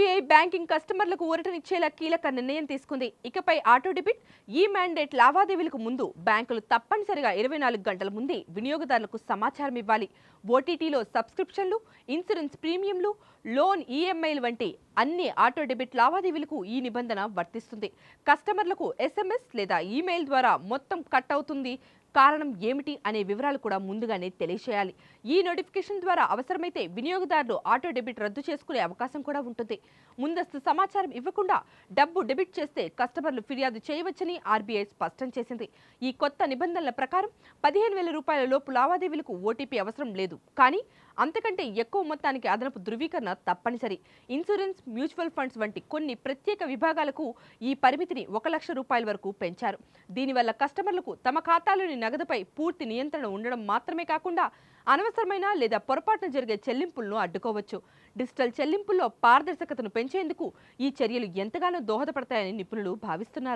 RBI banking కస్టమర్లకు ఊరటనిచ్చేలా కీలక నిర్ణయం తీసుకుంది. ఇకపై ఆటో డెబిట్, ఈ మ్యాండేట్ లావాదేవీలకు ముందు బ్యాంకులు తప్పనిసరిగా 24 గంటల ముందే వినియోగదారులకు సమాచారం ఇవ్వాలి. ఓటీటీలో సబ్స్క్రిప్షన్లు, ఇన్సూరెన్స్ ప్రీమియంలు, లోన్ ఈఎంఐలు వంటి అన్ని ఆటో డెబిట్ లావాదేవీలకు ఈ నిబంధన వర్తిస్తుంది. కస్టమర్లకు ఎస్ఎంఎస్ లేదా ఈమెయిల్ ద్వారా మొత్తం కట్ అవుతుంది, కారణం ఏమిటి అనే వివరాలు కూడా ముందుగానే తెలియజేయాలి. ఈ నోటిఫికేషన్ ద్వారా అవసరమైతే వినియోగదారులు ఆటో డెబిట్ రద్దు చేసుకునే అవకాశం కూడా ఉంటుంది. ముందస్తు సమాచారం ఇవ్వకుండా డబ్బు డెబిట్ చేస్తే కస్టమర్లు ఫిర్యాదు చేయవచ్చని ఆర్బీఐ స్పష్టం చేసింది. ఈ కొత్త నిబంధనల ప్రకారం 15,000 రూపాయల లోపు లావాదేవీలకు ఓటీపీ అవసరం లేదు, కానీ అంతకంటే ఎక్కువ మొత్తానికి అదనపు ధృవీకరణ తప్పనిసరి. ఇన్సూరెన్స్, మ్యూచువల్ ఫండ్స్ వంటి కొన్ని ప్రత్యేక విభాగాలకు ఈ పరిమితిని 1,00,000 రూపాయల వరకు పెంచారు. దీనివల్ల కస్టమర్లకు తమ ఖాతాలోని నగదుపై పూర్తి నియంత్రణ ఉండడం మాత్రమే కాకుండా అనవసరమైన లేదా పొరపాటున జరిగే చెల్లింపులను అడ్డుకోవచ్చు. డిజిటల్ చెల్లింపుల్లో పారదర్శకతను పెంచేందుకు ఈ చర్యలు ఎంతగానో దోహదపడతాయని నిపుణులు భావిస్తున్నారు.